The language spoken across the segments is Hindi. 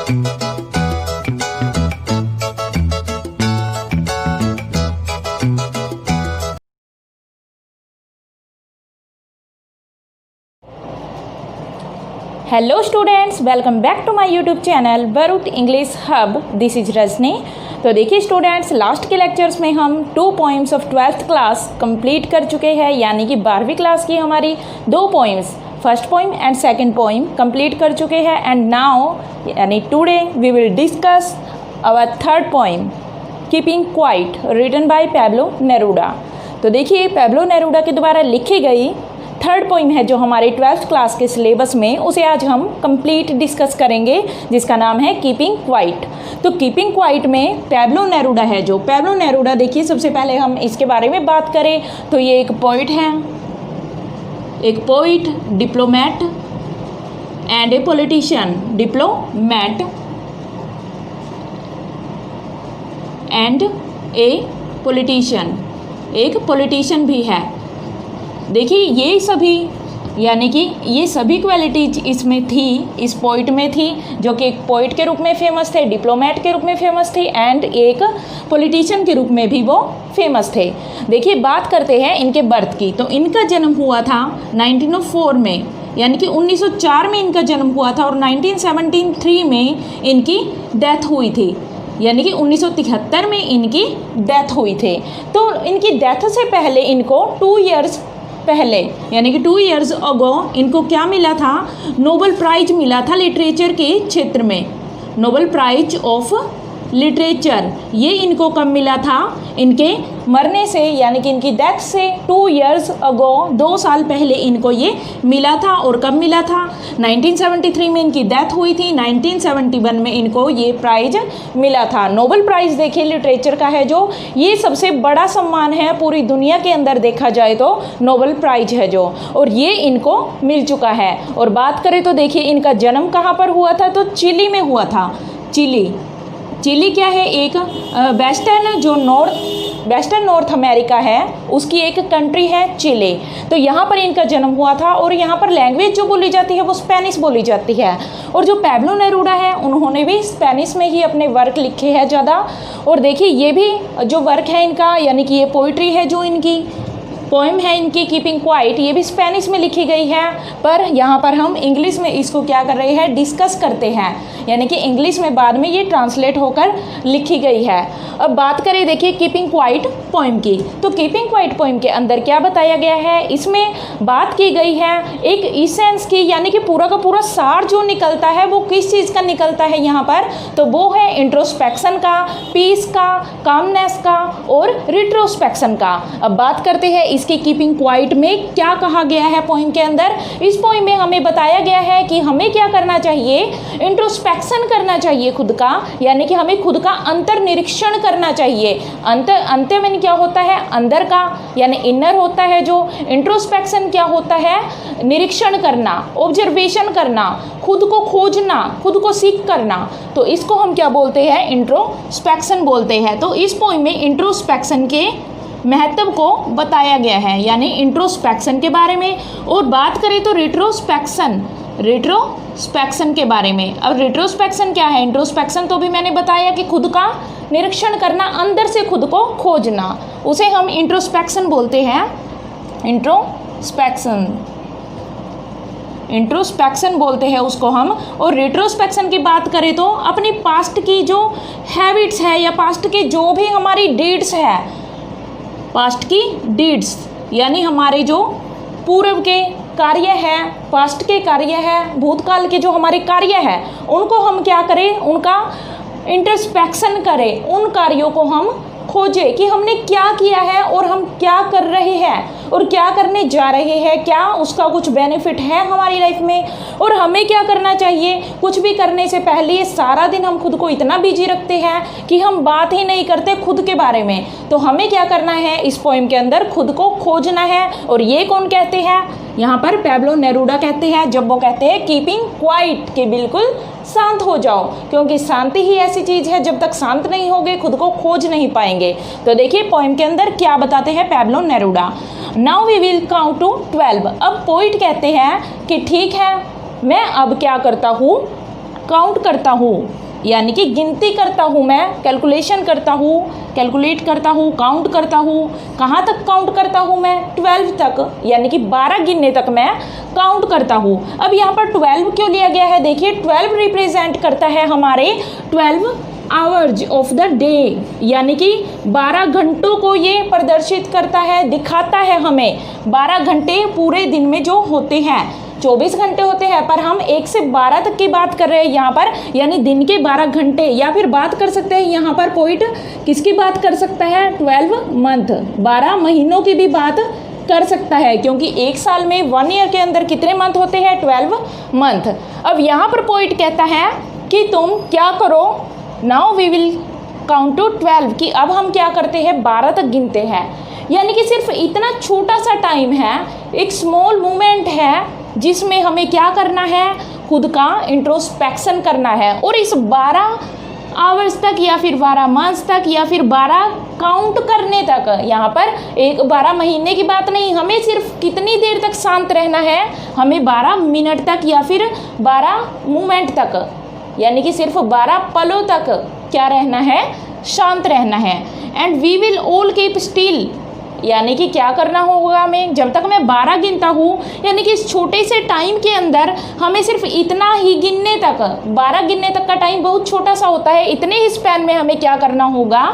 Hello students, welcome back to my YouTube channel बरूट English hub. This is Rajni. तो देखिए स्टूडेंट्स, लास्ट के लेक्चर्स में हम 2 poems of 12th class complete कर चुके हैं, यानी कि 12वीं क्लास की हमारी 2 poems, first poem and second poem complete कर चुके हैं। एंड नाउ यानी today we will discuss our third poem keeping quiet, written by Pablo Neruda. तो देखिए पैब्लो नेरूडा के द्वारा लिखी गई थर्ड पोइम है जो हमारे 12th क्लास के सिलेबस में, उसे आज हम कंप्लीट डिस्कस करेंगे, जिसका नाम है कीपिंग क्वाइट। तो कीपिंग क्वाइट में पैब्लो नेरूडा है, जो पैब्लो नेरूडा, देखिए सबसे पहले हम इसके बारे में बात करें तो ये एक पोइट है, एक poet, diplomat and a politician, diplomat and a politician, एक पॉलिटिशियन भी है। देखिए ये सभी, यानी कि ये सभी क्वालिटीज इसमें थी, इस पोइट में थी, जो कि एक पोइट के रूप में फेमस थे, डिप्लोमैट के रूप में फेमस थे एंड एक पॉलिटिशियन के रूप में भी वो फेमस थे। देखिए बात करते हैं इनके बर्थ की। तो इनका जन्म हुआ था 1904 में, यानी कि 1904 में इनका जन्म हुआ था और 1973 में इनकी डेथ हुई थी, यानी कि 1973 में इनकी डेथ हुई थी। तो इनकी डेथ से पहले इनको 2 इयर्स पहले, यानी कि 2 इयर्स अगो इनको क्या मिला था, नोबेल प्राइज मिला था लिटरेचर के क्षेत्र में, नोबेल प्राइज ऑफ लिटरेचर। ये इनको कब मिला था, इनके मरने से, यानी कि इनकी डेथ से 2 इयर्स अगो, 2 साल पहले इनको ये मिला था। और कब मिला था, 1973 में इनकी डेथ हुई थी, 1971 में इनको ये प्राइज मिला था। नोबेल प्राइज देखिए लिटरेचर का है जो, ये सबसे बड़ा सम्मान है पूरी दुनिया के अंदर देखा जाए तो, नोबेल प्राइज है जो, और ये इनको मिल चुका है। और बात करें तो देखिए इनका जन्म कहाँ पर हुआ था, तो चिली में हुआ था। चिली क्या है, एक वेस्टर्न नॉर्थ अमेरिका है, उसकी एक कंट्री है चिली। तो यहाँ पर इनका जन्म हुआ था और यहाँ पर लैंग्वेज जो बोली जाती है वो स्पेनिश बोली जाती है। और जो पैब्लो नेरूडा है उन्होंने भी स्पेनिश में ही अपने वर्क लिखे हैं ज़्यादा। और देखिए ये भी जो वर्क है इनका, यानी कि ये पोइट्री है जो इनकी पोएम है इनकी कीपिंग क्वाइट, ये भी स्पेनिश में लिखी गई है, पर यहाँ पर हम इंग्लिश में इसको क्या कर रहे हैं, डिस्कस करते हैं, यानी कि इंग्लिश में बाद में ये ट्रांसलेट होकर लिखी गई है। अब बात करें देखिए कीपिंग क्वाइट पोएम की। तो कीपिंग क्वाइट पोएम के अंदर क्या बताया गया है, इसमें बात की गई है एक इसेंस की, यानी कि पूरा का पूरा सार जो निकलता है वो किस चीज़ का निकलता है यहाँ पर, तो वो है इंट्रोस्पेक्शन का, पीस का, कामनेस का और रिट्रोस्पेक्शन का। अब बात करते हैं इसकी कीपिंग क्वाइट में क्या कहा गया है पोइम के अंदर। इस पोइम में हमें बताया गया है कि हमें क्या करना चाहिए, इंट्रोस्पेक्शन करना चाहिए खुद का, यानी कि हमें खुद का अंतर निरीक्षण करना चाहिए। अंतर में क्या होता है, अंदर का, यानी इनर होता है जो। इंट्रोस्पेक्शन क्या होता है, निरीक्षण करना, ऑब्जर्वेशन करना, खुद को खोजना, खुद को सीख करना। तो इसको हम क्या बोलते हैं, इंट्रोस्पेक्शन बोलते हैं। तो इस पोइम में इंट्रोस्पेक्शन के महत्व को बताया गया है, यानी इंट्रोस्पेक्शन के बारे में। और बात करें तो रिट्रोस्पेक्शन के बारे में। अब रिट्रोस्पेक्शन क्या है, इंट्रोस्पेक्शन तो भी मैंने बताया कि खुद का निरीक्षण करना, अंदर से खुद को खोजना, उसे हम इंट्रोस्पेक्शन बोलते हैं, इंट्रोस्पेक्शन बोलते हैं उसको हम। और रिट्रोस्पेक्शन की बात करें तो अपनी पास्ट की जो हैबिट्स है या पास्ट की जो भी हमारी डीड्स है, पास्ट की डीड्स यानी हमारे जो पूर्व के कार्य है, पास्ट के कार्य है, भूतकाल के जो हमारे कार्य है, उनको हम क्या करें, उनका इंट्रोस्पेक्शन करें, उन कार्यों को हम खोजें कि हमने क्या किया है और हम क्या कर रहे हैं और क्या करने जा रहे हैं, क्या उसका कुछ बेनिफिट है हमारी लाइफ में, और हमें क्या करना चाहिए। कुछ भी करने से पहले ये सारा दिन हम खुद को इतना बिजी रखते हैं कि हम बात ही नहीं करते खुद के बारे में। तो हमें क्या करना है, इस पोइम के अंदर खुद को खोजना है। और ये कौन कहते हैं, यहाँ पर पैब्लो नेरूडा कहते हैं, जब वो कहते हैं कीपिंग क्वाइट, कि बिल्कुल शांत हो जाओ, क्योंकि शांति ही ऐसी चीज़ है, जब तक शांत नहीं होगे खुद को खोज नहीं पाएंगे। तो देखिए पोइम के अंदर क्या बताते हैं Pablo Neruda. Now we will count to 12। अब पोइट कहते हैं कि ठीक है, मैं अब क्या करता हूँ, काउंट करता हूँ, यानी कि गिनती करता हूँ मैं, कैलकुलेशन करता हूँ, कैलकुलेट करता हूँ, काउंट करता हूँ। कहाँ तक काउंट करता हूँ मैं? 12 तक, यानी कि 12 गिनने तक मैं काउंट करता हूँ। अब यहाँ पर 12 क्यों लिया गया है? देखिए 12 रिप्रेजेंट करता है हमारे 12 आवर्स ऑफ द डे, यानी कि 12 घंटों को ये प्रदर्शित करता है, दिखाता है हमें 12 घंटे पूरे दिन में जो होते हैं। 24 घंटे होते हैं, पर हम 1 से 12 तक की बात कर रहे हैं यहाँ पर, यानी दिन के 12 घंटे। या फिर बात कर सकते हैं यहाँ पर पोइट किसकी बात कर सकता है? 12 मंथ, 12 महीनों की भी बात कर सकता है, क्योंकि एक साल में 1 ईयर के अंदर कितने मंथ होते हैं? 12 मंथ। अब यहाँ पर पोइट कहता है कि तुम क्या करो, now we will count to 12, कि अब हम क्या करते हैं? 12 तक गिनते हैं। यानी कि सिर्फ इतना छोटा सा टाइम है, एक स्मॉल मोमेंट है, जिसमें हमें क्या करना है? खुद का इंट्रोस्पेक्शन करना है। और इस 12 आवर्स तक या फिर 12 मंथ्स तक या फिर 12 काउंट करने तक, यहाँ पर एक 12 महीने की बात नहीं, हमें सिर्फ कितनी देर तक शांत रहना है? हमें 12 मिनट तक या फिर 12 मोमेंट तक, यानी कि सिर्फ 12 पलों तक क्या रहना है? शांत रहना है। And we will all keep still, यानी कि क्या करना होगा हमें? जब तक मैं 12 गिनता हूँ, यानी कि इस छोटे से टाइम के अंदर हमें सिर्फ इतना ही गिनने तक, 12 गिनने तक का टाइम बहुत छोटा सा होता है, इतने ही स्पैन में हमें क्या करना होगा?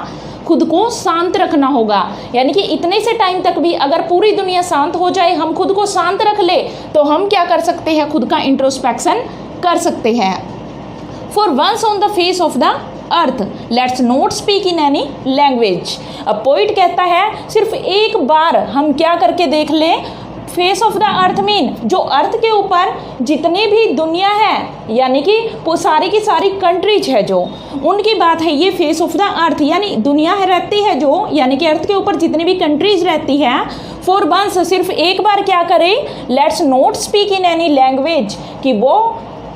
खुद को शांत रखना होगा। यानी कि इतने से टाइम तक भी अगर पूरी दुनिया शांत हो जाए, हम खुद को शांत रख ले, तो हम क्या कर सकते हैं? खुद का इंट्रोस्पेक्शन कर सकते हैं। For once on the face of the earth let's not speak in any language. अब पोइट कहता है सिर्फ एक बार हम क्या करके देख लें? Face of the earth mean जो अर्थ के ऊपर जितने भी दुनिया है, यानी कि वो सारी की सारी कंट्रीज है जो, उनकी बात है ये फेस ऑफ द अर्थ, यानी दुनिया है रहती है जो, यानी कि अर्थ के ऊपर जितनी भी कंट्रीज रहती है। फॉर वंस सिर्फ एक बार क्या करें? Let's not speak in any language, कि वो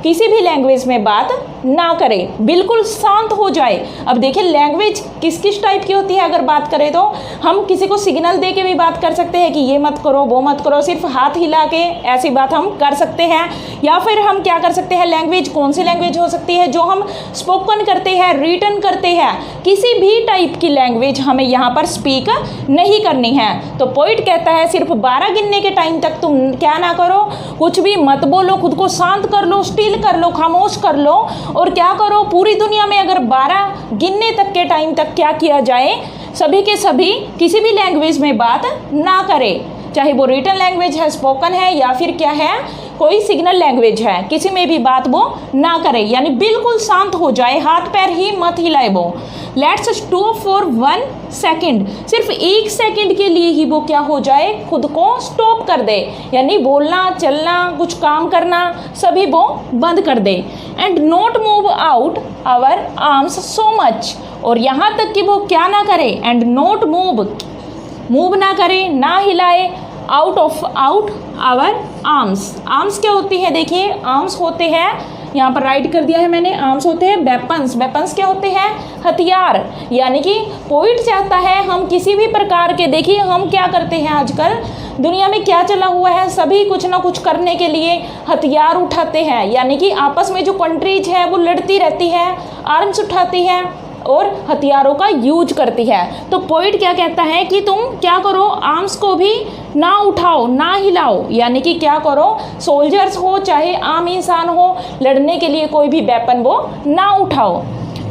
किसी भी लैंग्वेज में बात ना करें, बिल्कुल शांत हो जाए। अब देखिए लैंग्वेज किस किस टाइप की होती है, अगर बात करें तो हम किसी को सिग्नल दे के भी बात कर सकते हैं कि ये मत करो, वो मत करो, सिर्फ हाथ हिला के ऐसी बात हम कर सकते हैं। या फिर हम क्या कर सकते हैं? लैंग्वेज कौन सी लैंग्वेज हो सकती है? जो हम स्पोकन करते हैं, रिटन करते हैं, किसी भी टाइप की लैंग्वेज हमें यहाँ पर स्पीक नहीं करनी है। तो पोइट कहता है सिर्फ 12 गिनने के टाइम तक तुम क्या ना करो? कुछ भी मत बोलो, खुद को शांत कर लो, स्टिल कर लो, खामोश कर लो। और क्या करो? पूरी दुनिया में अगर 12 गिनने तक के टाइम तक क्या किया जाए? सभी के सभी किसी भी लैंग्वेज में बात ना करें, चाहे वो रिटन लैंग्वेज है, स्पोकन है, या फिर क्या है, कोई सिग्नल लैंग्वेज है, किसी में भी बात वो ना करे, यानी बिल्कुल शांत हो जाए, हाथ पैर ही मत हिलाए वो। लेट्स स्टॉप फॉर 1 सेकेंड, सिर्फ 1 सेकेंड के लिए ही वो क्या हो जाए? खुद को स्टॉप कर दे, यानी बोलना, चलना, कुछ काम करना सभी वो बंद कर दे। And not move out our arms so much, और यहाँ तक कि वो क्या ना करे? एंड नॉट मूव ना करे, ना हिलाए, आउट आवर आर्म्स क्या होती है? देखिए आर्म्स होते हैं, यहाँ पर राइट कर दिया है मैंने, आर्म्स होते हैं वेपन्स क्या होते हैं? हथियार। यानी कि पोइट चाहता है हम किसी भी प्रकार के, देखिए हम क्या करते हैं आजकल दुनिया में क्या चला हुआ है, सभी कुछ ना कुछ करने के लिए हथियार उठाते हैं, यानी कि आपस में जो कंट्रीज है वो लड़ती रहती है, आर्म्स उठाती है और हथियारों का यूज करती है। तो पोइट क्या कहता है कि तुम क्या करो? आर्म्स को भी ना उठाओ, ना हिलाओ, यानी कि क्या करो? सोल्जर्स हो चाहे आम इंसान हो, लड़ने के लिए कोई भी वेपन वो ना उठाओ।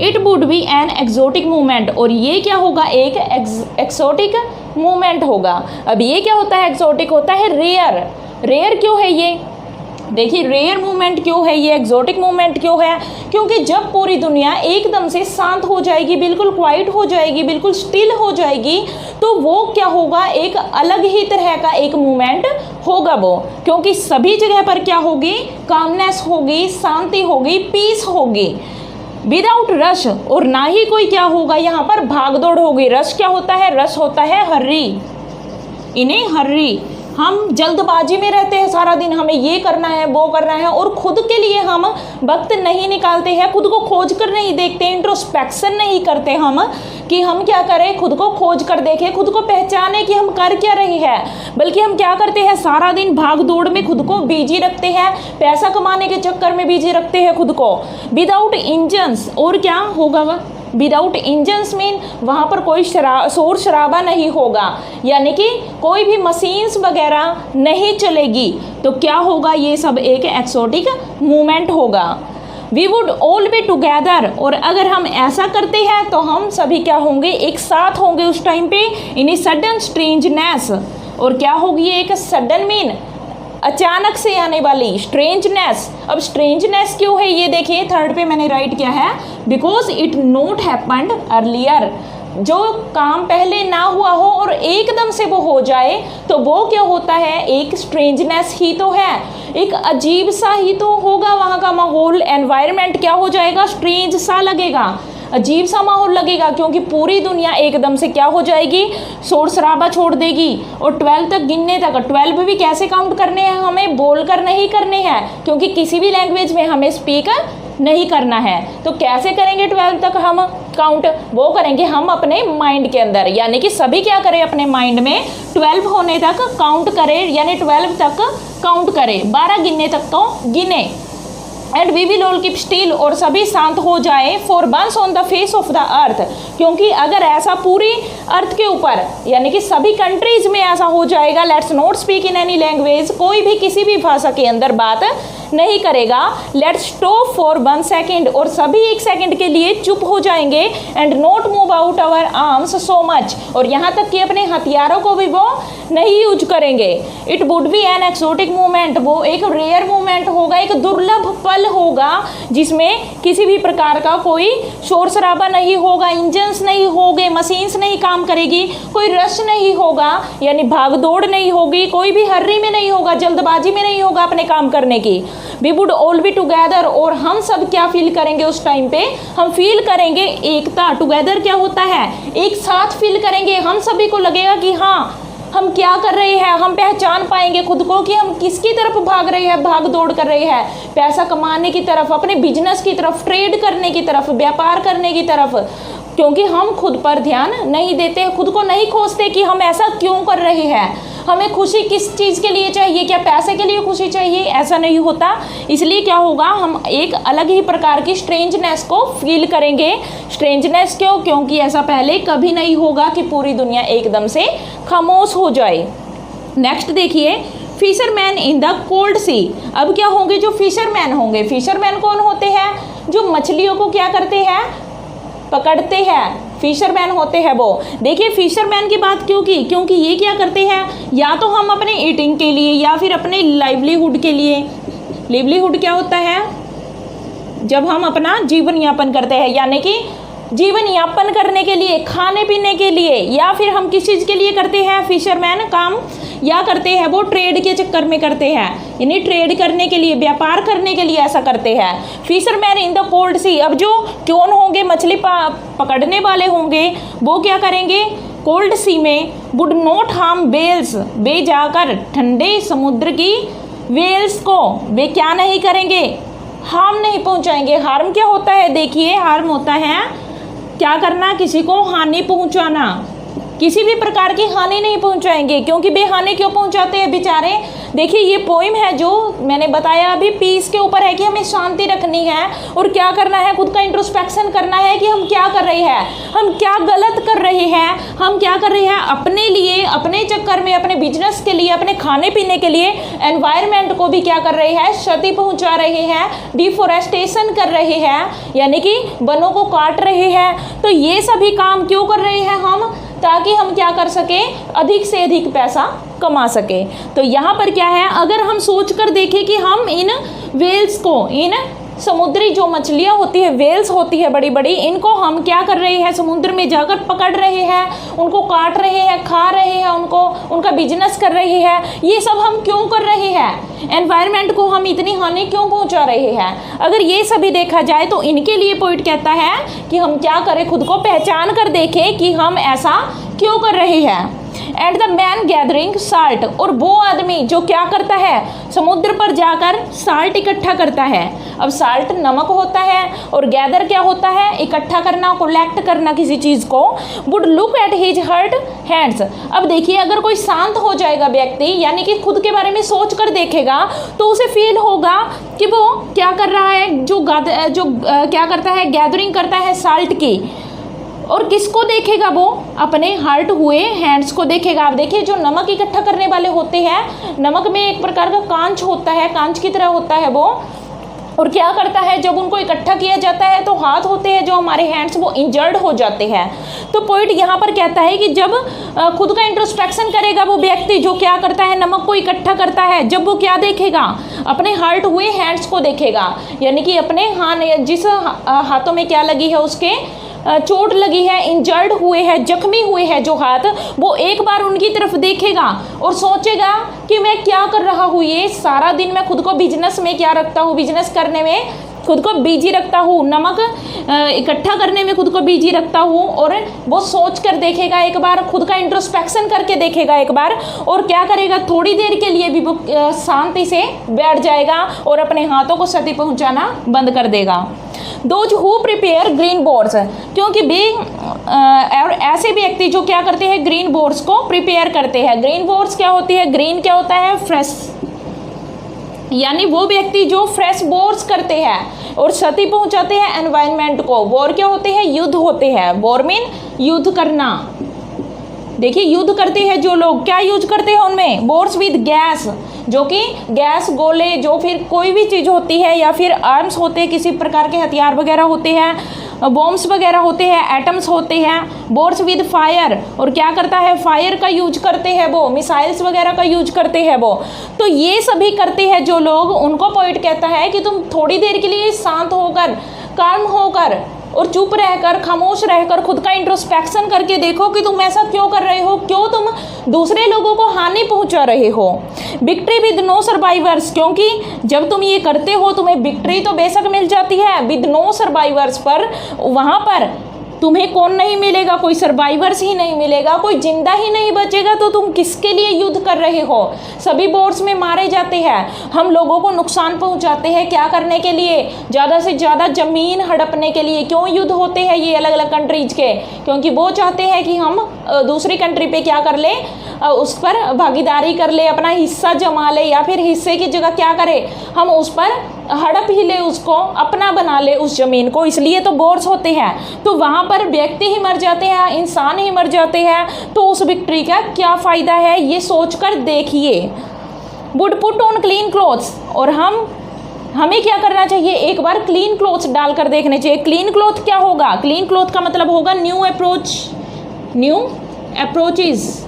It would be an exotic movement, और ये क्या होगा? एक एक्सोटिक मूवमेंट होगा। अब ये क्या होता है? एक्सोटिक होता है रेयर क्यों है ये? देखिए रेयर मूवमेंट क्यों है ये, एक्सोटिक मूवमेंट क्यों है? क्योंकि जब पूरी दुनिया एकदम से शांत हो जाएगी, बिल्कुल क्वाइट हो जाएगी, बिल्कुल स्टिल हो जाएगी, तो वो क्या होगा? एक अलग ही तरह का एक मूवमेंट होगा वो, क्योंकि सभी जगह पर क्या होगी? कामनेस होगी, शांति होगी, पीस होगी, विदाउट रश, और ना ही कोई क्या होगा यहाँ पर? भागदौड़ होगी। रश क्या होता है? रश होता है हर्री, इन्हें हर्री, हम जल्दबाजी में रहते हैं सारा दिन, हमें ये करना है वो करना है, और खुद के लिए हम वक्त नहीं निकालते हैं, खुद को खोज कर नहीं देखते, इंट्रोस्पेक्शन नहीं करते हम कि हम क्या करें, खुद को खोज कर देखें, खुद को पहचाने कि हम कर क्या रहे हैं। बल्कि हम क्या करते हैं, सारा दिन भाग दौड़ में खुद को बिजी रखते हैं, पैसा कमाने के चक्कर में बिजी रखते हैं खुद को। विदाउट इंजन्स, और क्या होगा वह, विदाउट इंजन्स मीन वहाँ पर कोई शोर शराबा नहीं होगा, यानी कि कोई भी मशीन्स वगैरह नहीं चलेगी। तो क्या होगा, ये सब एक एक्सोटिक मूवमेंट होगा। We would all be together, और अगर हम ऐसा करते हैं तो हम सभी क्या होंगे, एक साथ होंगे उस टाइम पे, इन ए सडन स्ट्रेंजनेस। और क्या होगी, एक सडन मीन अचानक से आने वाली, स्ट्रेंजनेस। अब स्ट्रेंजनेस क्यों है ये देखिए, थर्ड पे मैंने राइट किया है, because it not happened earlier. जो काम पहले ना हुआ हो और एकदम से वो हो जाए तो वो क्या होता है, एक स्ट्रेंजनेस ही तो है, एक अजीब सा ही तो होगा, वहाँ का माहौल, एनवायरनमेंट क्या हो जाएगा, स्ट्रेंज सा लगेगा, अजीब सा माहौल लगेगा, क्योंकि पूरी दुनिया एकदम से क्या हो जाएगी, शोर शराबा छोड़ देगी। और 12 तक गिनने तक, 12 भी कैसे काउंट करने हैं, हमें बोलकर नहीं करने हैं, क्योंकि किसी भी लैंग्वेज में हमें स्पीक नहीं करना है। तो कैसे करेंगे 12 तक हम काउंट, वो करेंगे हम अपने माइंड के अंदर, यानी कि सभी क्या करें, अपने माइंड में 12 होने तक काउंट करें, यानी 12 तक काउंट करें, 12 गिनने तक तो गिने। And we will all keep still, और सभी शांत हो जाए, for once on the face of the earth, क्योंकि अगर ऐसा पूरी अर्थ के ऊपर, यानी कि सभी कंट्रीज में ऐसा हो जाएगा, let's not speak in any language, कोई भी किसी भी भाषा के अंदर बात नहीं करेगा, लेट्स स्टॉप फॉर 1 सेकेंड, और सभी 1 सेकेंड के लिए चुप हो जाएंगे, and not move out our arms so much, और यहाँ तक कि अपने हथियारों को भी वो नहीं यूज करेंगे। It would be an exotic movement, वो एक रेयर मूवमेंट होगा, एक दुर्लभ पल होगा, जिसमें किसी भी प्रकार का कोई शोर शराबा नहीं होगा, इंजन्स नहीं होंगे, मशीन्स नहीं काम करेगी, कोई रश नहीं होगा, यानी भाग दौड़ नहीं होगी, कोई भी हर्री में नहीं होगा, जल्दबाजी में नहीं होगा अपने काम करने की। We would all be together, और हम सब क्या फील करेंगे उस टाइम पे, हम फील करेंगे एकता। टुगेदर क्या होता है, एक साथ फील करेंगे, हम सभी को लगेगा कि हाँ हम क्या कर रहे हैं, हम पहचान पाएंगे खुद को कि हम किसकी तरफ भाग रहे हैं, भाग दौड़ कर रहे हैं, पैसा कमाने की तरफ, अपने बिजनेस की तरफ, ट्रेड करने की तरफ, व्यापार करने की तरफ, क्योंकि हम खुद पर ध्यान नहीं देते, खुद को नहीं खोजते कि हम ऐसा क्यों कर रहे हैं, हमें खुशी किस चीज़ के लिए चाहिए, क्या पैसे के लिए खुशी चाहिए, ऐसा नहीं होता। इसलिए क्या होगा, हम एक अलग ही प्रकार की स्ट्रेंजनेस को फील करेंगे। स्ट्रेंजनेस क्यों, क्योंकि ऐसा पहले कभी नहीं होगा कि पूरी दुनिया एकदम से खामोश हो जाए। नेक्स्ट देखिए, फिशरमैन इन द कोल्ड सी। अब क्या होंगे, जो फिशरमैन होंगे, फिशरमैन कौन होते हैं, जो मछलियों को क्या करते हैं, पकड़ते हैं, फिशरमैन होते हैं वो। देखिए फिशरमैन की बात क्यों की, क्योंकि ये क्या करते हैं, या तो हम अपने ईटिंग के लिए या फिर अपने लाइवलीहुड के लिए, लाइवलीहुड क्या होता है, जब हम अपना जीवन यापन करते हैं, यानी कि जीवन यापन करने के लिए, खाने पीने के लिए, या फिर हम किस चीज़ के लिए करते हैं फिशरमैन काम, या करते हैं वो ट्रेड के चक्कर में करते हैं, यानी ट्रेड करने के लिए, व्यापार करने के लिए ऐसा करते हैं। फिशरमैन इन द कोल्ड सी, अब जो कौन होंगे, मछली पकड़ने वाले होंगे, वो क्या करेंगे, कोल्ड सी में वुड नॉट हार्म वेल्स, वे जाकर ठंडे समुद्र की वेल्स को वे क्या नहीं करेंगे, हार्म नहीं पहुंचाएंगे। हार्म क्या होता है, देखिए हार्म होता है क्या करना, किसी को हानि पहुंचाना, किसी भी प्रकार की हानि नहीं पहुंचाएंगे, क्योंकि बेहानि क्यों पहुंचाते हैं बेचारे। देखिए ये पोइम है जो मैंने बताया अभी, पीस के ऊपर है कि हमें शांति रखनी है और क्या करना है, खुद का इंट्रोस्पेक्शन करना है कि हम क्या कर रहे हैं, हम क्या गलत कर रहे हैं, हम क्या कर रहे हैं अपने लिए, अपने चक्कर में, अपने बिजनेस के लिए, अपने खाने पीने के लिए एनवायरनमेंट को भी क्या कर रहे हैं, क्षति पहुंचा रहे हैं, डिफोरेस्टेशन कर रहे हैं, यानी कि वनों को काट रहे हैं। तो ये सभी काम क्यों कर रहे हैं हम, ताकि हम क्या कर सके, अधिक से अधिक पैसा कमा सके। तो यहाँ पर क्या है, अगर हम सोच कर देखें कि हम इन वेल्स को, इन समुद्री जो मछलियाँ होती है, वेल्स होती है बड़ी बड़ी, इनको हम क्या कर रहे हैं, समुद्र में जाकर पकड़ रहे हैं, उनको काट रहे हैं, खा रहे हैं, उनको उनका बिजनेस कर रहे हैं। ये सब हम क्यों कर रहे हैं, एनवायरनमेंट को हम इतनी हानि क्यों पहुंचा रहे हैं। अगर ये सभी देखा जाए तो इनके लिए पोइट कहता है कि हम क्या करें, खुद को पहचान कर देखें कि हम ऐसा क्यों कर रहे हैं। And the man gathering salt, और वो आदमी जो क्या करता है, समुद्र पर जाकर साल्ट इकट्ठा करता है। अब साल्ट नमक होता है और गैदर क्या होता है, इकट्ठा करना, कलेक्ट करना किसी चीज़ को। Would look at his hurt hands, अब देखिए अगर कोई शांत हो जाएगा व्यक्ति, यानी कि खुद के बारे में सोच कर देखेगा, तो उसे फील होगा कि वो क्या कर रहा है, क्या करता है, गैदरिंग करता है साल्ट की। और किसको देखेगा वो, अपने हर्ट हुए हैंड्स को देखेगा। आप देखिए जो नमक इकट्ठा करने वाले होते हैं, नमक में एक प्रकार का कांच होता है, कांच की तरह होता है वो, और क्या करता है जब उनको इकट्ठा किया जाता है तो हाथ होते हैं जो हमारे हैंड्स वो इंजर्ड हो जाते हैं। तो पॉइंट यहाँ पर कहता है कि जब खुद का इंट्रोस्पेक्शन करेगा वो व्यक्ति जो क्या करता है, नमक को इकट्ठा करता है, जब वो क्या देखेगा, अपने हर्ट हुए हैंड्स को देखेगा, यानी कि अपने जिस हाथों में क्या लगी है, उसके चोट लगी है, इंजर्ड हुए हैं, जख्मी हुए हैं जो हाथ, वो एक बार उनकी तरफ देखेगा और सोचेगा कि मैं क्या कर रहा हूँ, ये सारा दिन मैं खुद को बिजनेस में क्या रखता हूँ, बिजनेस करने में खुद को बिजी रखता हूँ, नमक इकट्ठा करने में खुद को बिजी रखता हूँ। और वो सोच कर देखेगा एक बार, खुद का इंट्रोस्पेक्शन करके देखेगा एक बार, और क्या करेगा, थोड़ी देर के लिए भी वो शांति से बैठ जाएगा और अपने हाथों को क्षति पहुँचाना बंद कर देगा। Those who prepare green boards, क्योंकि और ऐसे व्यक्ति जो क्या करते हैं, ग्रीन बोर्ड्स को प्रिपेयर करते हैं। ग्रीन बोर्ड्स क्या होती है, ग्रीन क्या होता है, फ्रेश, यानी वो व्यक्ति जो फ्रेश बोर्स करते हैं और क्षति पहुंचाते हैं एनवायरनमेंट को। वॉर क्या होते हैं, युद्ध होते हैं। वॉर मीन युद्ध करना। देखिए युद्ध करते हैं जो लोग, क्या यूज करते हैं उनमें, बोर्स विद गैस, जो कि गैस, गोले, जो फिर कोई भी चीज़ होती है, या फिर आर्म्स होते हैं, किसी प्रकार के हथियार वगैरह होते हैं, बॉम्ब्स वगैरह होते हैं, एटम्स होते हैं। बोर्स विद फायर, और क्या करता है, फायर का यूज करते हैं वो, मिसाइल्स वगैरह का यूज करते हैं वो। तो ये सभी करते हैं जो लोग, उनको पॉइंट कहता है कि तुम थोड़ी देर के लिए शांत होकर, काम होकर और चुप रहकर, खामोश रहकर खुद का इंट्रोस्पेक्शन करके देखो कि तुम ऐसा क्यों कर रहे हो, क्यों तुम दूसरे लोगों को हानि पहुंचा रहे हो। विक्ट्री विद नो सर्वाइवर्स, क्योंकि जब तुम ये करते हो तुम्हें विक्ट्री तो बेशक मिल जाती है, विद नो सर्वाइवर्स, पर वहाँ पर तुम्हें कौन नहीं मिलेगा, कोई सर्वाइवर्स ही नहीं मिलेगा, कोई जिंदा ही नहीं बचेगा। तो तुम किसके लिए युद्ध कर रहे हो, सभी बोर्ड्स में मारे जाते हैं, हम लोगों को नुकसान पहुंचाते हैं, क्या करने के लिए, ज़्यादा से ज़्यादा ज़मीन हड़पने के लिए। क्यों युद्ध होते हैं ये अलग अलग कंट्रीज के, क्योंकि वो चाहते हैं कि हम दूसरी कंट्री पे क्या कर ले, उस पर भागीदारी कर ले, अपना हिस्सा जमा ले, या फिर हिस्से की जगह क्या करे, हम उस पर हड़प ही ले, उसको अपना बना ले उस ज़मीन को। इसलिए तो बोर्स होते हैं। तो वहाँ पर व्यक्ति ही मर जाते हैं, इंसान ही मर जाते हैं, तो उस विक्ट्री का क्या फ़ायदा है, ये सोच कर देखिए। Would put on clean clothes, और हमें क्या करना चाहिए, एक बार क्लीन क्लोथ्स डालकर देखने चाहिए। क्लीन क्लोथ क्या होगा, क्लीन क्लोथ का मतलब होगा new approach, new approaches.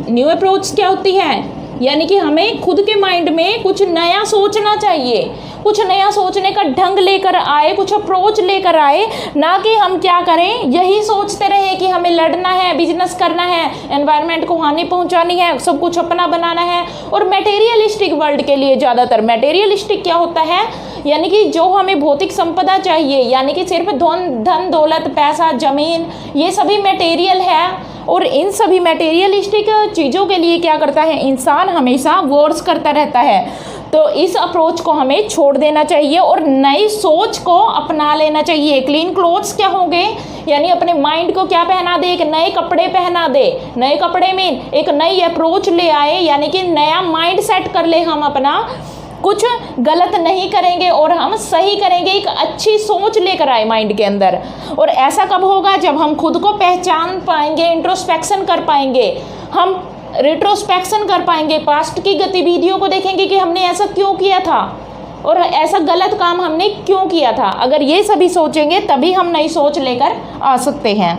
New approach क्या होती है, यानी कि हमें खुद के माइंड में कुछ नया सोचना चाहिए, कुछ नया सोचने का ढंग लेकर आए, कुछ अप्रोच लेकर आए, ना कि हम क्या करें, यही सोचते रहे कि हमें लड़ना है, बिजनेस करना है, एनवायरनमेंट को हानि पहुंचानी है, सब कुछ अपना बनाना है। और मटेरियलिस्टिक वर्ल्ड के लिए ज़्यादातर, मटेरियलिस्टिक क्या होता है, यानी कि जो हमें भौतिक संपदा चाहिए, यानी कि सिर्फ धन दौलत, पैसा, ज़मीन, ये सभी मटेरियल है। और इन सभी मटेरियलिस्टिक चीज़ों के लिए क्या करता है, इंसान हमेशा वॉर्स करता रहता है। तो इस अप्रोच को हमें छोड़ देना चाहिए और नई सोच को अपना लेना चाहिए। क्लीन क्लोथ्स क्या होंगे, यानी अपने माइंड को क्या पहना दे, एक नए कपड़े पहना दे। नए कपड़े में एक नई अप्रोच ले आए, यानी कि नया माइंड सेट कर ले हम अपना, कुछ गलत नहीं करेंगे और हम सही करेंगे, एक अच्छी सोच लेकर आए माइंड के अंदर। और ऐसा कब होगा, जब हम खुद को पहचान पाएंगे, इंट्रोस्पेक्शन कर पाएंगे, हम रिट्रोस्पेक्शन कर पाएंगे, पास्ट की गतिविधियों को देखेंगे कि हमने ऐसा क्यों किया था और ऐसा गलत काम हमने क्यों किया था। अगर ये सभी सोचेंगे तभी हम नई सोच लेकर आ सकते हैं।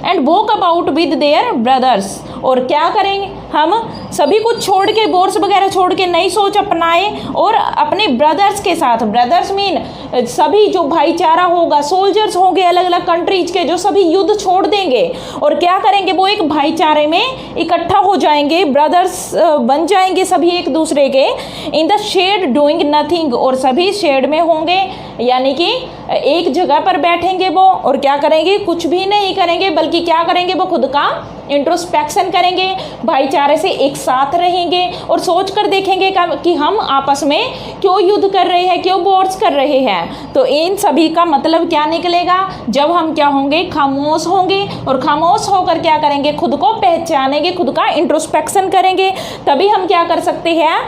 And walk about with their brothers, और क्या करेंगे, हम सभी कुछ छोड़ के, बोर्स वगैरह छोड़ के नई सोच अपनाए और अपने ब्रदर्स के साथ, ब्रदर्स मीन सभी जो भाईचारा होगा, सोल्जर्स होंगे अलग अलग कंट्रीज के, जो सभी युद्ध छोड़ देंगे और क्या करेंगे, वो एक भाईचारे में इकट्ठा हो जाएंगे, ब्रदर्स बन जाएंगे सभी एक दूसरे के। In the shade doing nothing, और सभी शेड में होंगे, यानी कि एक जगह पर बैठेंगे वो और क्या करेंगे, कुछ भी नहीं करेंगे, बल्कि क्या करेंगे, वो खुद का इंट्रोस्पेक्शन करेंगे, भाईचारे से एक साथ रहेंगे और सोच कर देखेंगे कि हम आपस में क्यों युद्ध कर रहे हैं, क्यों वॉर्स कर रहे हैं। तो इन सभी का मतलब क्या निकलेगा, जब हम क्या होंगे, खामोश होंगे, और खामोश होकर क्या करेंगे, खुद को पहचानेंगे, खुद का इंट्रोस्पेक्शन करेंगे, तभी हम क्या कर सकते हैं,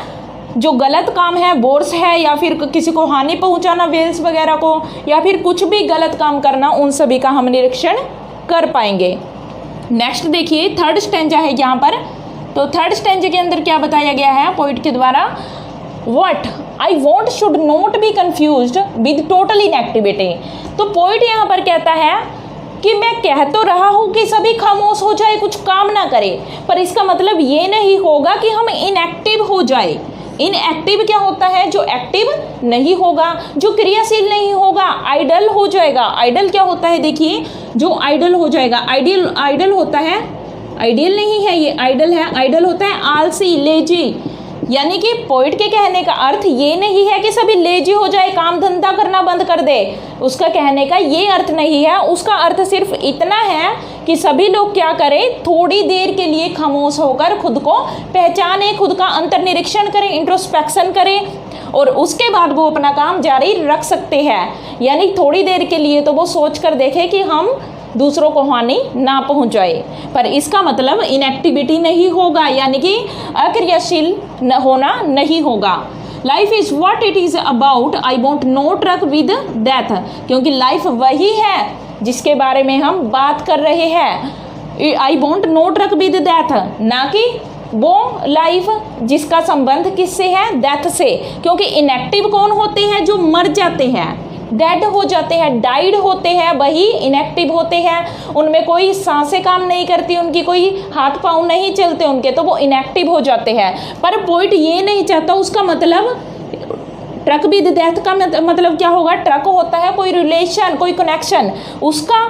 जो गलत काम है, वॉर्स है या फिर किसी को हानि पहुंचाना, वेल्स वगैरह को, या फिर कुछ भी गलत काम करना, उन सभी का हम निरीक्षण कर पाएंगे। नेक्स्ट देखिए थर्ड स्टेंजा है यहाँ पर। तो थर्ड स्टेंजे के अंदर क्या बताया गया है पोइट के द्वारा, what I want should not be confused with total inactivity. तो पोइट यहाँ पर कहता है कि मैं कह तो रहा हूँ कि सभी खामोश हो जाए, कुछ काम ना करे, पर इसका मतलब ये नहीं होगा कि हम इनएक्टिव हो जाए। इनएक्टिव क्या होता है, जो एक्टिव नहीं होगा, जो क्रियाशील नहीं होगा, आइडल हो जाएगा। आइडल क्या होता है, देखिए जो आइडल हो जाएगा, आइडल होता है, आइडियल नहीं है ये, आइडल है, आइडल होता है आलसी, लेजी। यानी कि पोइट के कहने का अर्थ ये नहीं है कि सभी लेजी हो जाए, काम धंधा करना बंद कर दे, उसका कहने का ये अर्थ नहीं है। उसका अर्थ सिर्फ इतना है कि सभी लोग क्या करें, थोड़ी देर के लिए खामोश होकर खुद को पहचाने, खुद का अंतर्निरीक्षण करें, इंट्रोस्पेक्शन करें, और उसके बाद वो अपना काम जारी रख सकते हैं। यानी थोड़ी देर के लिए तो वो सोच कर देखे कि हम दूसरों को हानि ना पहुंचाए, पर इसका मतलब इनएक्टिविटी नहीं होगा, यानी कि अक्रियाशील होना नहीं होगा। Life is what it is about, I want no truck with death, क्योंकि लाइफ वही है जिसके बारे में हम बात कर रहे हैं। I want no truck with death, ना कि वो लाइफ जिसका संबंध किससे है, डेथ से। क्योंकि इनएक्टिव कौन होते हैं, जो मर जाते हैं, डेड हो जाते हैं, डाइड होते हैं, वही इनएक्टिव होते हैं। उनमें कोई सांसें काम नहीं करती, उनकी कोई हाथ पाँव नहीं चलते उनके, तो वो इनएक्टिव हो जाते हैं। पर पोइट ये नहीं चाहता, उसका मतलब ट्रक विद डेथ का मतलब क्या होगा, ट्रक होता है कोई रिलेशन, कोई कनेक्शन, उसका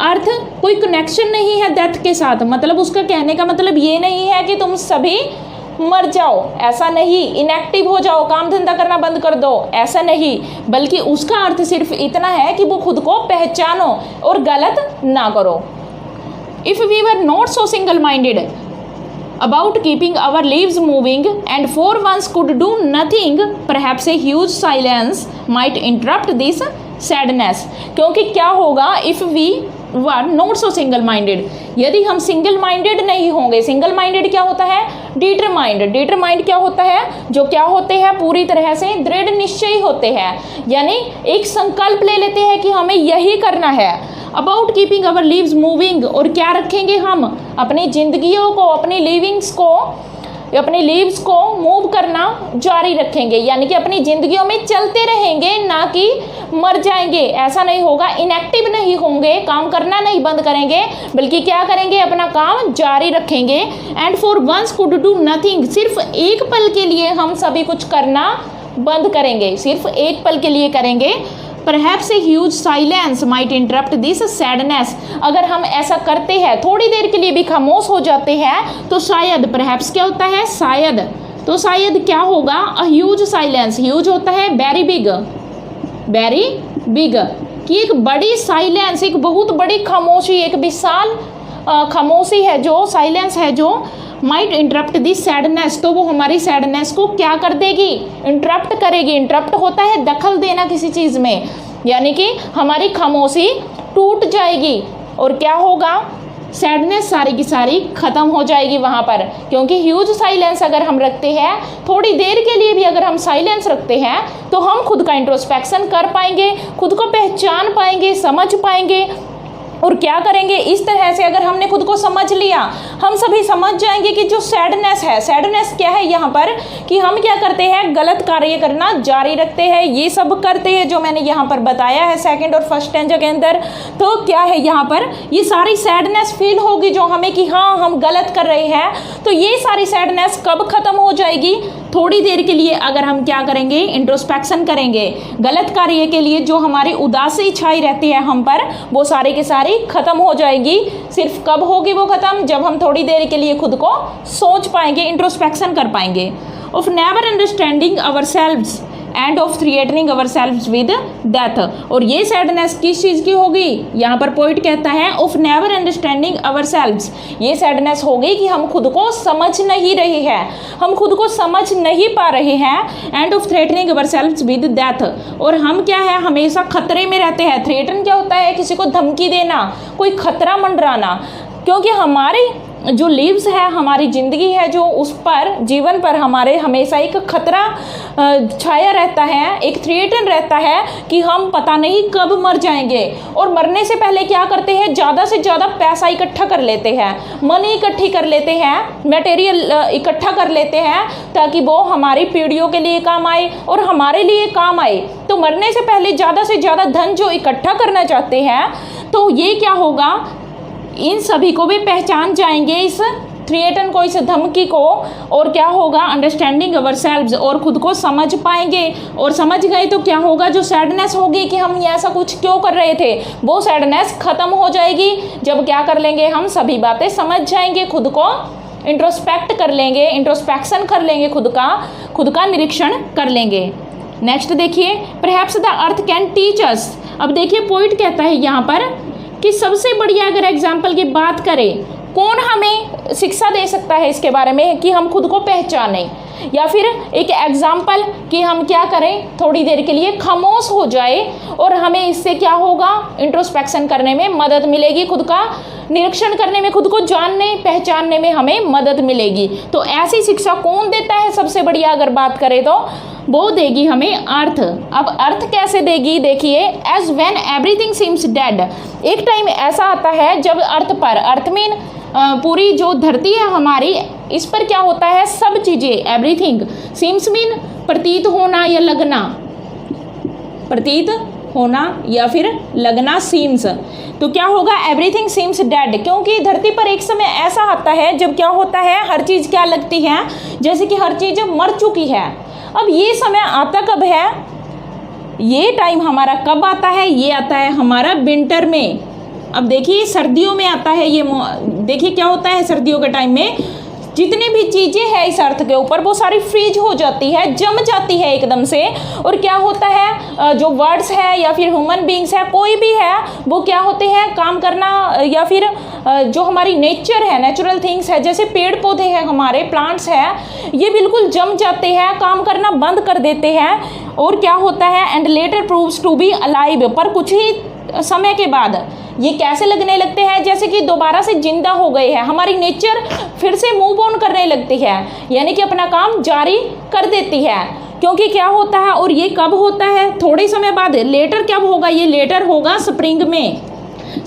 अर्थ कोई कनेक्शन नहीं है डेथ के साथ। मतलब उसका कहने का मतलब ये नहीं है कि तुम सभी मर जाओ, ऐसा नहीं, इनएक्टिव हो जाओ, काम धंधा करना बंद कर दो, ऐसा नहीं, बल्कि उसका अर्थ सिर्फ इतना है कि वो खुद को पहचानो और गलत ना करो। If we were not so single minded about keeping our lives moving and for once could do nothing, perhaps a huge silence might interrupt this sadness। क्योंकि क्या होगा, if we were not so single minded, यदि हम सिंगल माइंडेड नहीं होंगे। सिंगल माइंडेड क्या होता है, डिटरमाइंड। डिटरमाइंड क्या होता है, जो क्या होते हैं, पूरी तरह से दृढ़ निश्चयी होते हैं, यानी एक संकल्प ले लेते हैं कि हमें यही करना है। About keeping our lives moving, और क्या रखेंगे हम, अपनी जिंदगियों को, अपनी लिविंग्स को, अपनी लीव्स को मूव करना जारी रखेंगे, यानी कि अपनी जिंदगियों में चलते रहेंगे, ना कि मर जाएंगे। ऐसा नहीं होगा, इनएक्टिव नहीं होंगे, काम करना नहीं बंद करेंगे, बल्कि क्या करेंगे, अपना काम जारी रखेंगे। And for once could do nothing, सिर्फ एक पल के लिए हम सभी कुछ करना बंद करेंगे, सिर्फ एक पल के लिए करेंगे। Perhaps a huge silence might interrupt this sadness, अगर हम ऐसा करते हैं, थोड़ी देर के लिए भी खामोश हो जाते हैं, तो शायद, perhaps क्या होता है, शायद, तो शायद क्या होगा, a huge silence, huge होता है very big, very big, कि एक बड़ी साइलेंस, एक बहुत बड़ी खामोशी, एक विशाल खामोशी है जो, साइलेंस है जो माइट इंटरप्ट दिस सैडनेस, तो वो हमारी सैडनेस को क्या कर देगी, इंटरप्ट करेगी। इंटरप्ट होता है दखल देना किसी चीज़ में, यानी कि हमारी खामोशी टूट जाएगी और क्या होगा, सैडनेस सारी की सारी ख़त्म हो जाएगी वहाँ पर। क्योंकि ह्यूज साइलेंस अगर हम रखते हैं, थोड़ी देर के लिए भी अगर हम साइलेंस रखते हैं, तो हम खुद का इंट्रोस्पेक्शन कर पाएंगे, खुद को पहचान पाएंगे, समझ पाएंगे। और क्या करेंगे, इस तरह से अगर हमने खुद को समझ लिया, हम सभी समझ जाएंगे कि जो सैडनेस है, सैडनेस क्या है यहाँ पर, कि हम क्या करते हैं, गलत कार्य करना जारी रखते हैं, ये सब करते हैं जो मैंने यहाँ पर बताया है सेकंड और फर्स्ट स्टैंजा के अंदर। तो क्या है यहाँ पर, ये सारी सैडनेस फील होगी जो हमें कि हाँ हम गलत कर रहे हैं, तो ये सारी सैडनेस कब खत्म हो जाएगी, थोड़ी देर के लिए अगर हम क्या करेंगे, इंट्रोस्पेक्शन करेंगे, गलत कार्य के लिए जो हमारी उदासी छाई रहती है हम पर, वो सारी की सारी खत्म हो जाएगी। सिर्फ कब होगी वो खत्म, जब हम थोड़ी देर के लिए खुद को सोच पाएंगे, इंट्रोस्पेक्शन कर पाएंगे। Of never understanding our selves end of threatening our selves with death. और ये सैडनेस किस चीज़ की होगी, यहाँ पर पोइट कहता है of never understanding our selves. ये सैडनेस होगी कि हम खुद को समझ नहीं रहे हैं, हम खुद को समझ नहीं पा रहे हैं। End of threatening our selves with death, और हम क्या है हमेशा खतरे में रहते हैं। थ्रेटन क्या होता है, किसी को धमकी देना, कोई खतरा मंडराना, क्योंकि हमारी जो लिव्स है, हमारी ज़िंदगी है जो उस पर, जीवन पर हमारे हमेशा एक खतरा छाया रहता है, एक थ्रेटन रहता है कि हम पता नहीं कब मर जाएंगे। और मरने से पहले क्या करते हैं, ज़्यादा से ज़्यादा पैसा इकट्ठा कर लेते हैं, मनी इकट्ठी कर लेते हैं, मटेरियल इकट्ठा कर लेते हैं, ताकि वो हमारी पीढ़ियों के लिए काम आए और हमारे लिए काम आए। तो मरने से पहले ज़्यादा से ज़्यादा धन जो इकट्ठा करना चाहते हैं, तो ये क्या होगा, इन सभी को भी पहचान जाएंगे, इस थ्रेटन को, इस धमकी को, और क्या होगा, अंडरस्टैंडिंग अवर सेल्व्स, और खुद को समझ पाएंगे। और समझ गए तो क्या होगा, जो सैडनेस होगी कि हम ये ऐसा कुछ क्यों कर रहे थे, वो सैडनेस खत्म हो जाएगी जब क्या कर लेंगे, हम सभी बातें समझ जाएंगे, खुद को इंट्रोस्पेक्ट कर लेंगे, इंट्रोस्पेक्शन कर लेंगे, खुद का निरीक्षण कर लेंगे। नेक्स्ट देखिए, perhaps the earth can teach us. अब देखिए पोइट कहता है यहाँ पर कि सबसे बढ़िया अगर एग्जाम्पल की बात करें, कौन हमें शिक्षा दे सकता है इसके बारे में कि हम खुद को पहचानें, या फिर एक एग्जाम्पल कि हम क्या करें, थोड़ी देर के लिए खामोश हो जाए और हमें इससे क्या होगा, इंट्रोस्पेक्शन करने में मदद मिलेगी, खुद का निरीक्षण करने में, खुद को जानने पहचानने में हमें मदद मिलेगी। तो ऐसी शिक्षा कौन देता है सबसे बढ़िया अगर बात करें तो वो देगी हमें अर्थ। अब अर्थ कैसे देगी, देखिए, as when everything seems dead. एक टाइम ऐसा आता है जब अर्थ पर, अर्थ मीन पूरी जो धरती है हमारी, इस पर क्या होता है, सब चीज़ें, एवरीथिंग, सीम्स मीन प्रतीत होना या लगना, प्रतीत होना या फिर लगना, सीम्स, तो क्या होगा, एवरीथिंग सीम्स डेड। क्योंकि धरती पर एक समय ऐसा आता है जब क्या होता है, हर चीज़ क्या लगती है, जैसे कि हर चीज़ मर चुकी है। अब ये समय आता कब है, ये टाइम हमारा कब आता है, ये आता है हमारा विंटर में। अब देखिए सर्दियों में आता है ये, देखिए क्या होता है सर्दियों के टाइम में, जितनी भी चीज़ें हैं इस अर्थ के ऊपर वो सारी फ्रीज हो जाती है, जम जाती है एकदम से। और क्या होता है, जो वर्ड्स है या फिर ह्यूमन बींग्स है, कोई भी है, वो क्या होते हैं, काम करना, या फिर जो हमारी नेचर है, नेचुरल थिंग्स है, जैसे पेड़ पौधे हैं, हमारे प्लांट्स हैं, ये बिल्कुल जम जाते हैं, काम करना बंद कर देते हैं। और क्या होता है, and later proves to be alive, पर कुछ ही समय के बाद ये कैसे लगने लगते हैं, जैसे कि दोबारा से जिंदा हो गए हैं, हमारी नेचर फिर से मूव ऑन करने लगती है, यानी कि अपना काम जारी कर देती है। क्योंकि क्या होता है, और ये कब होता है, थोड़े समय बाद। लेटर कब होगा, ये लेटर होगा स्प्रिंग में,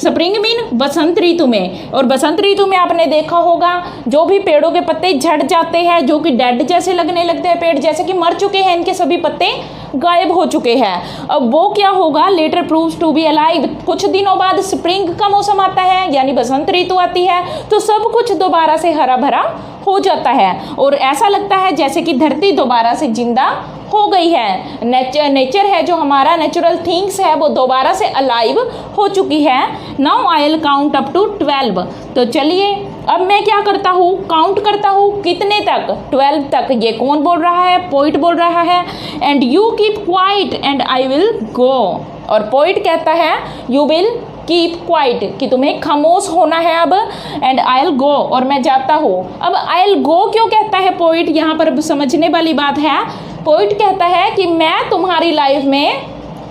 स्प्रिंग मीन बसंत ऋतु में। और बसंत ऋतु में आपने देखा होगा जो भी पेड़ों के पत्ते झड़ जाते हैं, जो कि डेड जैसे लगने लगते हैं, पेड़ जैसे कि मर चुके हैं, इनके सभी पत्ते गायब हो चुके हैं। अब वो क्या होगा, later proves to be alive. कुछ दिनों बाद स्प्रिंग का मौसम आता है, यानी बसंत ऋतु आती है, तो सब कुछ दोबारा से हरा भरा हो जाता है और ऐसा लगता है जैसे कि धरती दोबारा से जिंदा हो गई है। नेचर है जो हमारा, नेचुरल थिंग्स है, वो दोबारा से अलाइव हो चुकी है। Now I will count up to 12। तो चलिए अब मैं क्या करता हूँ, काउंट करता हूँ कितने तक, 12 तक। ये कौन बोल रहा है, पोइट बोल रहा है। And you keep quiet and I will go. और पोइट कहता है यू विल कीप क्वाइट, कि तुम्हें खामोश होना है अब, एंड आई विल गो, और मैं जाता हूँ। अब आई विल गो क्यों कहता है पोइट, यहाँ पर समझने वाली बात है। पोइट कहता है कि मैं तुम्हारी लाइफ में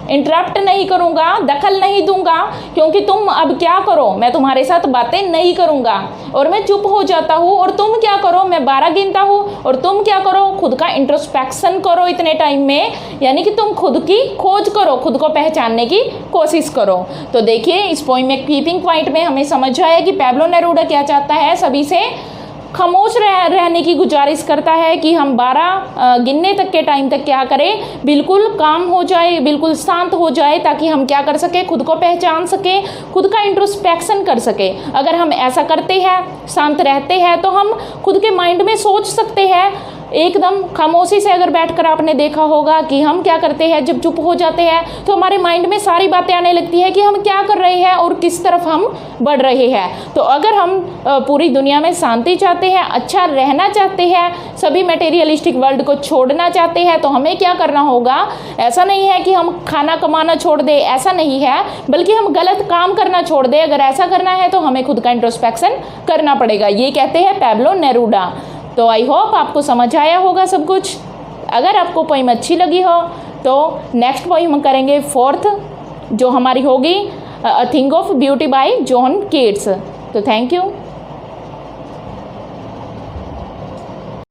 इंटरप्ट नहीं करूँगा, दखल नहीं दूंगा, क्योंकि तुम अब क्या करो, मैं तुम्हारे साथ बातें नहीं करूँगा और मैं चुप हो जाता हूँ। और तुम क्या करो, मैं 12 गिनता हूँ और तुम क्या करो, खुद का इंट्रोस्पेक्शन करो इतने टाइम में, यानी कि तुम खुद की खोज करो, खुद को पहचानने की कोशिश करो। तो देखिए इस पोइम में कीपिंग क्वाइट में हमें समझ आया कि पैब्लो नेरूदा क्या चाहता है, सभी से खामोश रहने की गुजारिश करता है कि हम 12 गिनने तक के टाइम तक क्या करें, बिल्कुल काम हो जाए, बिल्कुल शांत हो जाए, ताकि हम क्या कर सके, खुद को पहचान सके, खुद का इंट्रोस्पेक्शन कर सके। अगर हम ऐसा करते हैं, शांत रहते हैं, तो हम खुद के माइंड में सोच सकते हैं, एकदम खामोशी से अगर बैठकर आपने देखा होगा कि हम क्या करते हैं, जब चुप हो जाते हैं तो हमारे माइंड में सारी बातें आने लगती है कि हम क्या कर रहे हैं और किस तरफ हम बढ़ रहे हैं। तो अगर हम पूरी दुनिया में शांति चाहते हैं, अच्छा रहना चाहते हैं, सभी मटेरियलिस्टिक वर्ल्ड को छोड़ना चाहते हैं, तो हमें क्या करना होगा? ऐसा नहीं है कि हम खाना कमाना छोड़ दें, ऐसा नहीं है, बल्कि हम गलत काम करना छोड़ दें। अगर ऐसा करना है तो हमें खुद का इंट्रोस्पेक्शन करना पड़ेगा। ये कहते हैं पैब्लो नेरूडा। तो आई होप आपको समझ आया होगा सब कुछ। अगर आपको पोइम अच्छी लगी हो तो नेक्स्ट पोइम हम करेंगे 4th, जो हमारी होगी a thing of beauty by John Keats. तो थैंक यू।